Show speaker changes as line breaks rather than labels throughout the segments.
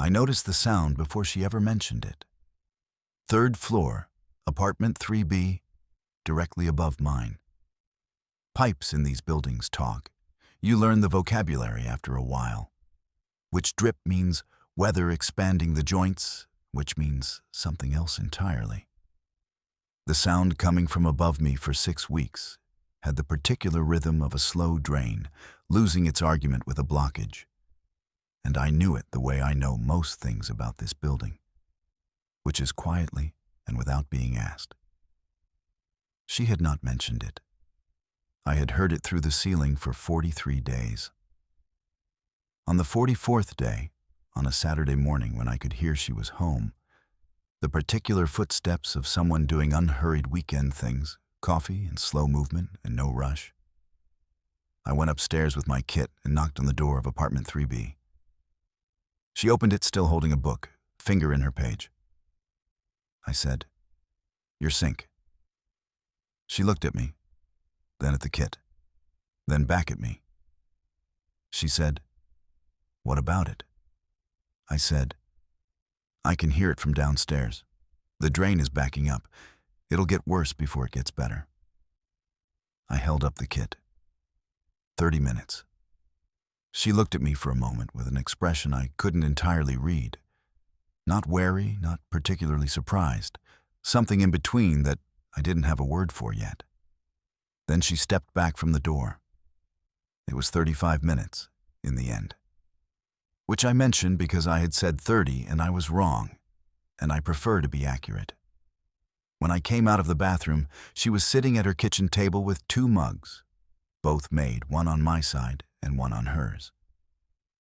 I noticed the sound before she ever mentioned it. Third floor, apartment 3B, directly above mine. Pipes in these buildings talk. You learn the vocabulary after a while. Which drip means weather expanding the joints, which means something else entirely. The sound coming from above me for 6 weeks had the particular rhythm of a slow drain, losing its argument with a blockage. And I knew it the way I know most things about this building, which is quietly and without being asked. She had not mentioned it. I had heard it through the ceiling for 43 days. On the 44th day, on a Saturday morning when I could hear she was home, the particular footsteps of someone doing unhurried weekend things, coffee and slow movement and no rush. I went upstairs with my kit and knocked on the door of apartment 3B. She opened it still holding a book, finger in her page. I said, "Your sink." She looked at me, then at the kit, then back at me. She said, "What about it?" I said, "I can hear it from downstairs. The drain is backing up. It'll get worse before it gets better." I held up the kit. 30 minutes. She looked at me for a moment with an expression I couldn't entirely read. Not wary, not particularly surprised. Something in between that I didn't have a word for yet. Then she stepped back from the door. It was 35 minutes, in the end. Which I mentioned because I had said 30 and I was wrong, and I prefer to be accurate. When I came out of the bathroom, she was sitting at her kitchen table with 2 mugs, both made, one on my side and one on hers.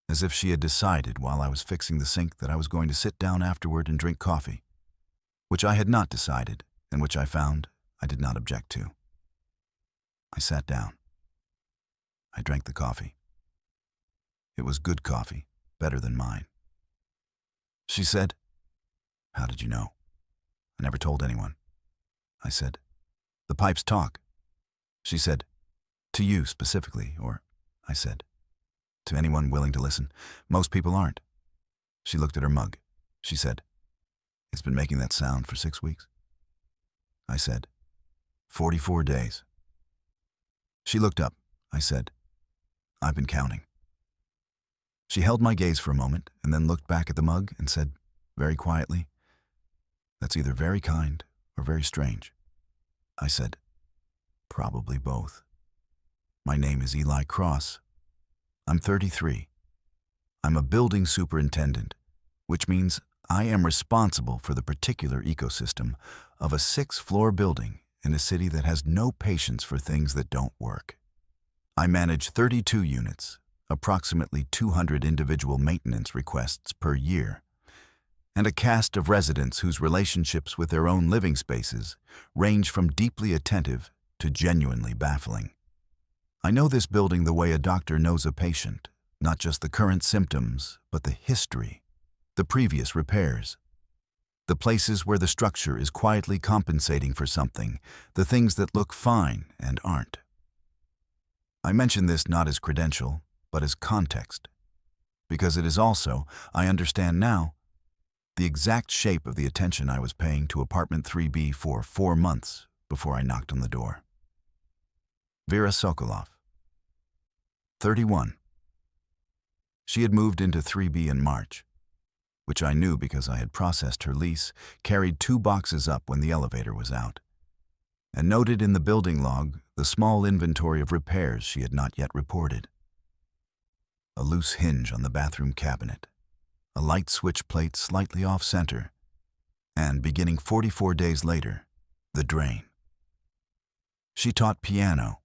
As if she had decided while I was fixing the sink that I was going to sit down afterward and drink coffee, which I had not decided and which I found I did not object to. I sat down. I drank the coffee. It was good coffee, better than mine. She said, "How did you know?" "I never told anyone." I said, "The pipes talk." She said, "To you specifically, or," I said, "to anyone willing to listen. Most people aren't." She looked at her mug. She said, "It's been making that sound for 6 weeks." I said, 44 days. She looked up. I said, "I've been counting." She held my gaze for a moment and then looked back at the mug and said, very quietly, "That's either very kind or very strange." I said, "Probably both. My name is Eli Cross. I'm 33. I'm a building superintendent, which means I am responsible for the particular ecosystem of a 6-floor building in a city that has no patience for things that don't work. I manage 32 units, approximately 200 individual maintenance requests per year, and a cast of residents whose relationships with their own living spaces range from deeply attentive to genuinely baffling. I know this building the way a doctor knows a patient, not just the current symptoms, but the history, the previous repairs, the places where the structure is quietly compensating for something, the things that look fine and aren't. I mention this not as credential, but as context, because it is also, I understand now, the exact shape of the attention I was paying to apartment 3B for 4 months before I knocked on the door. Vera Sokolov, 31. She had moved into 3B in March, which I knew because I had processed her lease, carried 2 boxes up when the elevator was out, and noted in the building log the small inventory of repairs she had not yet reported. A loose hinge on the bathroom cabinet, a light switch plate slightly off-center, and, beginning 44 days later, the drain. She taught piano.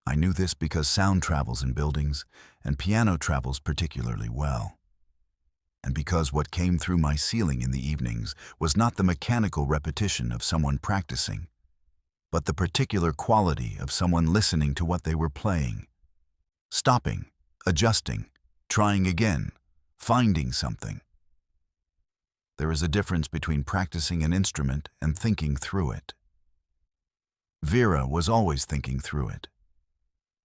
I knew this because sound travels in buildings, and piano travels particularly well. And because what came through my ceiling in the evenings was not the mechanical repetition of someone practicing, but the particular quality of someone listening to what they were playing, stopping, adjusting, trying again, finding something. There is a difference between practicing an instrument and thinking through it. Vera was always thinking through it.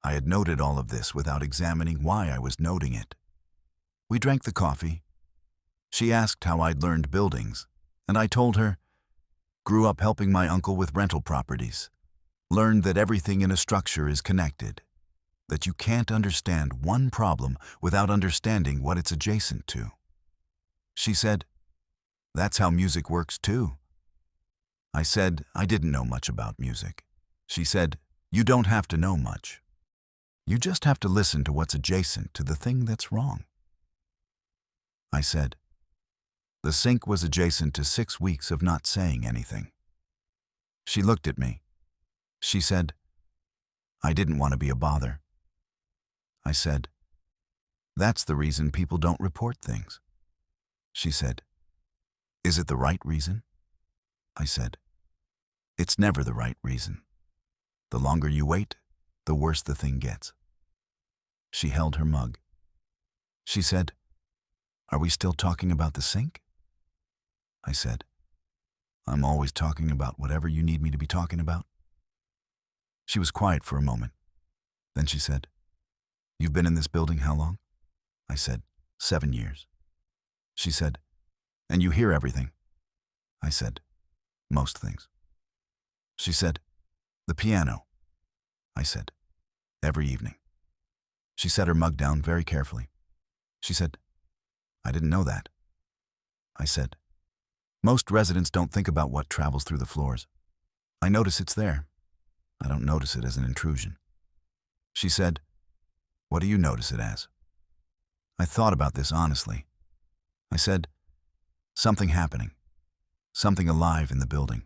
I had noted all of this without examining why I was noting it. We drank the coffee, She asked how I'd learned buildings, and I told her, grew up helping my uncle with rental properties, learned that everything in a structure is connected, that you can't understand one problem without understanding what it's adjacent to. She said, that's how music works too. I said I didn't know much about music. She said, you don't have to know much. You just have to listen to what's adjacent to the thing that's wrong. I said, the sink was adjacent to 6 weeks of not saying anything. She looked at me. She said, I didn't want to be a bother. I said, that's the reason people don't report things. She said, is it the right reason? I said, it's never the right reason. The longer you wait, the worse the thing gets. She held her mug. She said, are we still talking about the sink? I said, I'm always talking about whatever you need me to be talking about. She was quiet for a moment. Then she said, you've been in this building how long? I said, 7 years. She said, and you hear everything? I said, most things. She said, the piano. I said, every evening. She set her mug down very carefully. She said, I didn't know that. I said, most residents don't think about what travels through the floors. I notice it's there. I don't notice it as an intrusion. She said, what do you notice it as? I thought about this honestly. I said, something happening. Something alive in the building.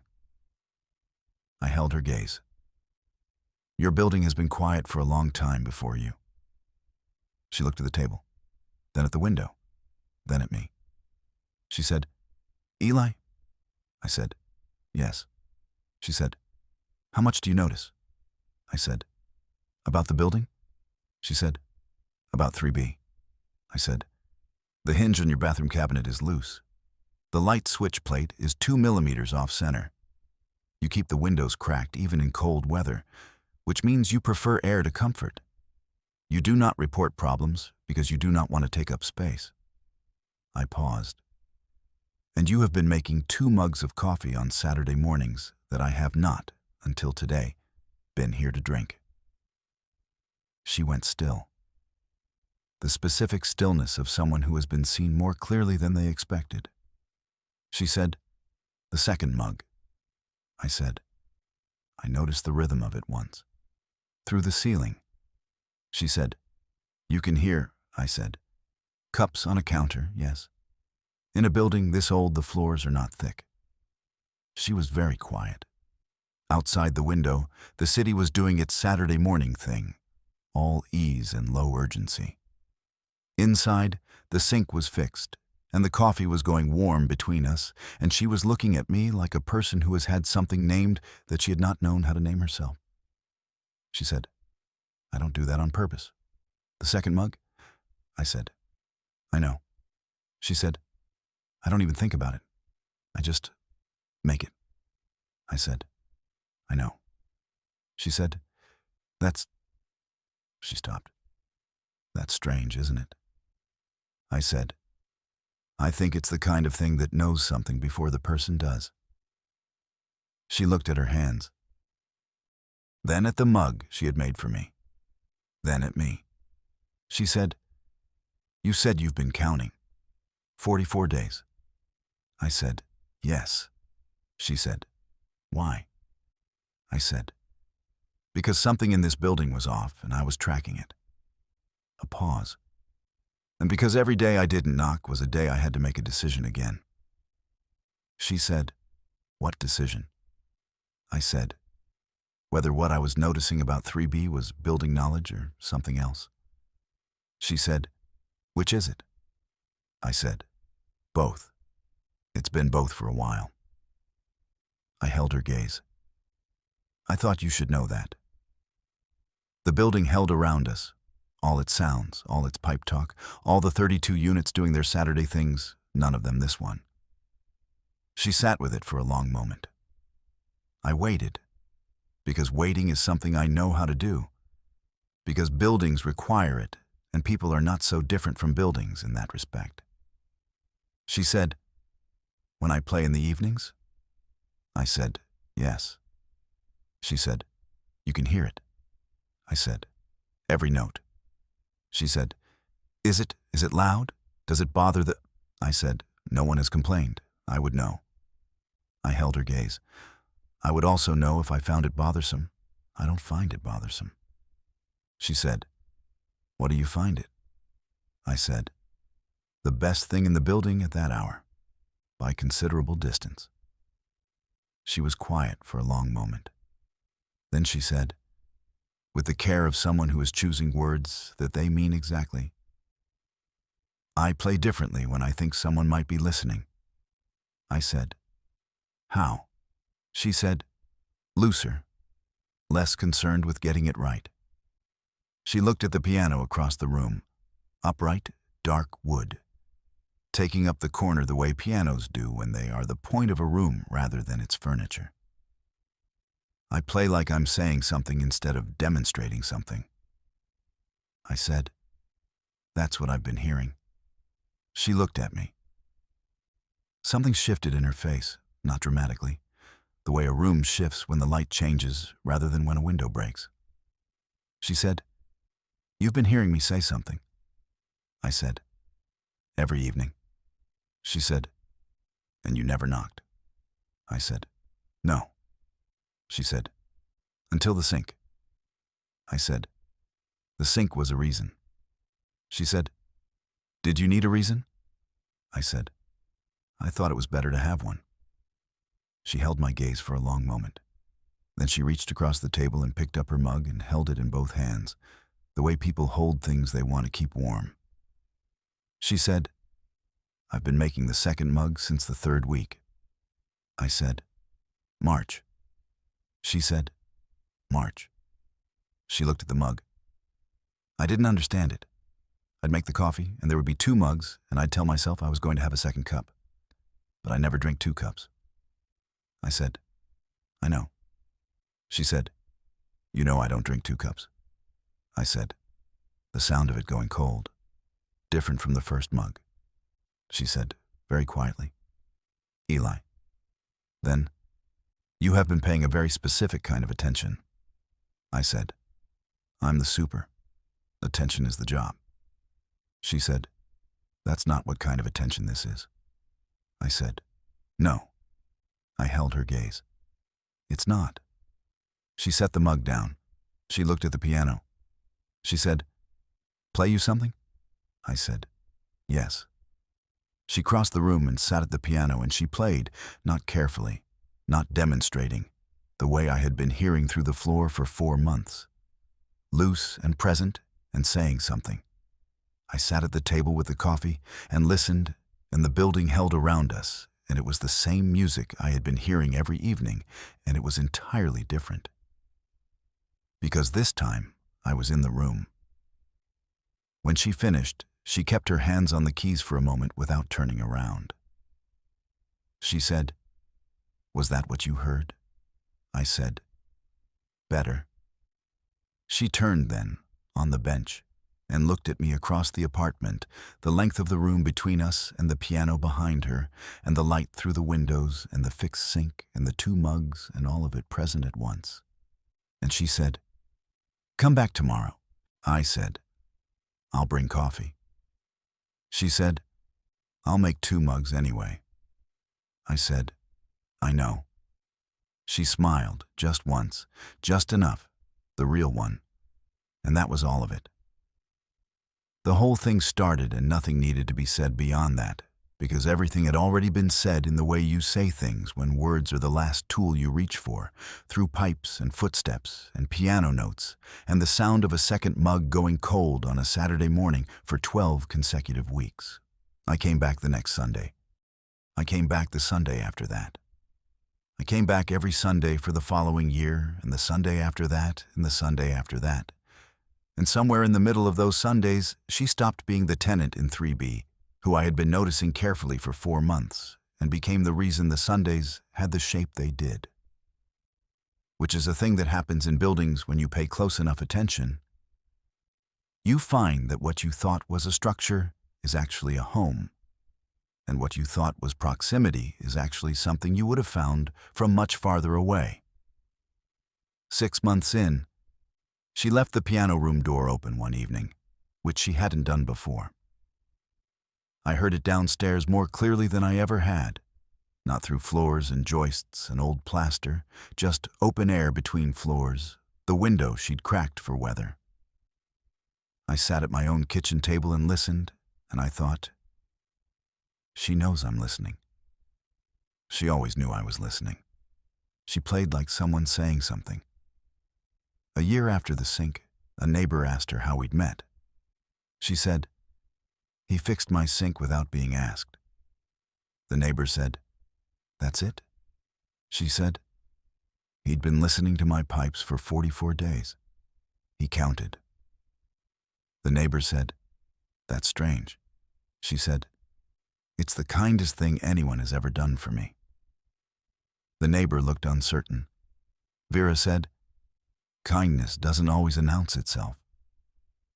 I held her gaze. Your building has been quiet for a long time before you. She looked at the table, then at the window, then at me. She said, Eli? I said, yes. She said, how much do you notice? I said, about the building? She said, about 3B. I said, the hinge on your bathroom cabinet is loose. The light switch plate is 2 millimeters off center. You keep the windows cracked even in cold weather, which means you prefer air to comfort. You do not report problems because you do not want to take up space. I paused. And you have been making 2 mugs of coffee on Saturday mornings that I have not, until today, been here to drink. She went still. The specific stillness of someone who has been seen more clearly than they expected. She said, the second mug. I said, I noticed the rhythm of it once. Through the ceiling. She said, you can hear, I said. Cups on a counter, yes. In a building this old, the floors are not thick. She was very quiet. Outside the window, the city was doing its Saturday morning thing, all ease and low urgency. Inside, the sink was fixed, and the coffee was going warm between us, and she was looking at me like a person who has had something named that she had not known how to name herself. She said, I don't do that on purpose. The second mug? I said, I know. She said, I don't even think about it. I just make it. I said, I know. She said, that's... She stopped. That's strange, isn't it? I said, I think it's the kind of thing that knows something before the person does. She looked at her hands. Then at the mug she had made for me. Then at me. She said, you said you've been counting. 44 days. I said, yes. She said, why? I said, because something in this building was off and I was tracking it. A pause. And because every day I didn't knock was a day I had to make a decision again. She said, what decision? I said, whether what I was noticing about 3B was building knowledge or something else. She said, which is it? I said, both. It's been both for a while. I held her gaze. I thought you should know that. The building held around us, all its sounds, all its pipe talk, all the 32 units doing their Saturday things, none of them this one. She sat with it for a long moment. I waited, because waiting is something I know how to do, because buildings require it, and people are not so different from buildings in that respect. She said, "When I play in the evenings?" I said, "Yes." She said, "You can hear it." I said, "Every note." She said, Is it loud? Does it bother the—" I said, "No one has complained. I would know." I held her gaze. "I would also know if I found it bothersome. I don't find it bothersome." She said, "What do you find it?" I said, "The best thing in the building at that hour, by considerable distance." She was quiet for a long moment. Then she said, with the care of someone who is choosing words that they mean exactly, "I play differently when I think someone might be listening." I said, "How?" She said, "Looser, less concerned with getting it right." She looked at the piano across the room, upright, dark wood, taking up the corner the way pianos do when they are the point of a room rather than its furniture. "I play like I'm saying something instead of demonstrating something." I said, "That's what I've been hearing." She looked at me. Something shifted in her face, not dramatically, the way a room shifts when the light changes rather than when a window breaks. She said, "You've been hearing me say something." I said, "Every evening." She said, "And you never knocked." I said, "No." She said, "Until the sink." I said, "The sink was a reason." She said, "Did you need a reason?" I said, "I thought it was better to have one." She held my gaze for a long moment. Then she reached across the table and picked up her mug and held it in both hands, the way people hold things they want to keep warm. She said, "I've been making the second mug since the third week." I said, "March." She said, "March." She looked at the mug. I didn't understand it. I'd make the coffee, and there would be 2 mugs, and I'd tell myself I was going to have a second cup. But I never drink 2 cups. I said, "I know." She said, "You know I don't drink 2 cups." I said, the sound of it going cold, different from the first mug. She said, very quietly, "Eli." Then, "You have been paying a very specific kind of attention." I said, "I'm the super. Attention is the job." She said, "That's not what kind of attention this is." I said, "No." I held her gaze. "It's not." She set the mug down. She looked at the piano. She said, "Play you something?" I said, "Yes." She crossed the room and sat at the piano, and she played, not carefully, not demonstrating, the way I had been hearing through the floor for 4 months. Loose and present and saying something. I sat at the table with the coffee and listened, and the building held around us, and it was the same music I had been hearing every evening, and it was entirely different. Because this time, I was in the room. When she finished, she kept her hands on the keys for a moment without turning around. She said, "Was that what you heard?" I said, "Better." She turned then, on the bench, and looked at me across the apartment, the length of the room between us and the piano behind her, and the light through the windows, and the fixed sink, and the 2 mugs, and all of it present at once. And she said, "Come back tomorrow." I said, "I'll bring coffee." She said, "I'll make 2 mugs anyway." I said, "I know." She smiled, just once, just enough, the real one, and that was all of it. The whole thing started, and nothing needed to be said beyond that, because everything had already been said in the way you say things when words are the last tool you reach for, through pipes and footsteps and piano notes and the sound of a second mug going cold on a Saturday morning for 12 consecutive weeks. I came back the next Sunday. I came back the Sunday after that. I came back every Sunday for the following year, and the Sunday after that, and the Sunday after that. And somewhere in the middle of those Sundays, she stopped being the tenant in 3B, who I had been noticing carefully for 4 months, and became the reason the Sundays had the shape they did. Which is a thing that happens in buildings when you pay close enough attention. You find that what you thought was a structure is actually a home, and what you thought was proximity is actually something you would have found from much farther away. 6 months in, she left the piano room door open one evening, which she hadn't done before. I heard it downstairs more clearly than I ever had, not through floors and joists and old plaster, just open air between floors, the window she'd cracked for weather. I sat at my own kitchen table and listened, and I thought, she knows I'm listening. She always knew I was listening. She played like someone saying something. A year after the sink, a neighbor asked her how we'd met. She said, "He fixed my sink without being asked." The neighbor said, "That's it?" She said, "He'd been listening to my pipes for 44 days. He counted." The neighbor said, "That's strange." She said, "It's the kindest thing anyone has ever done for me." The neighbor looked uncertain. Vera said, "Kindness doesn't always announce itself.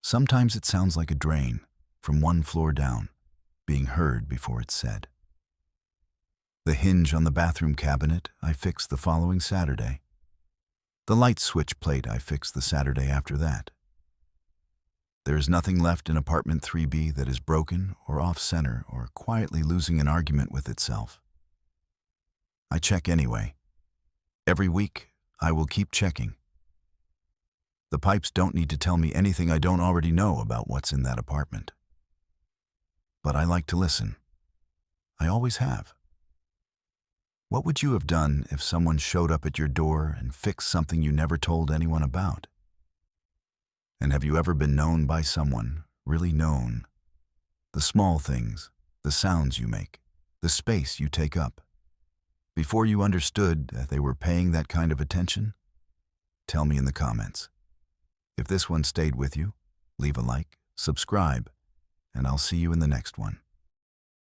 Sometimes it sounds like a drain, from one floor down, being heard before it's said." The hinge on the bathroom cabinet I fixed the following Saturday. The light switch plate I fixed the Saturday after that. There is nothing left in apartment 3B that is broken or off-center or quietly losing an argument with itself. I check anyway. Every week, I will keep checking. The pipes don't need to tell me anything I don't already know about what's in that apartment. But I like to listen. I always have. What would you have done if someone showed up at your door and fixed something you never told anyone about? And have you ever been known by someone, really known? The small things, the sounds you make, the space you take up. Before you understood that they were paying that kind of attention? Tell me in the comments. If this one stayed with you, leave a like, subscribe, and I'll see you in the next one.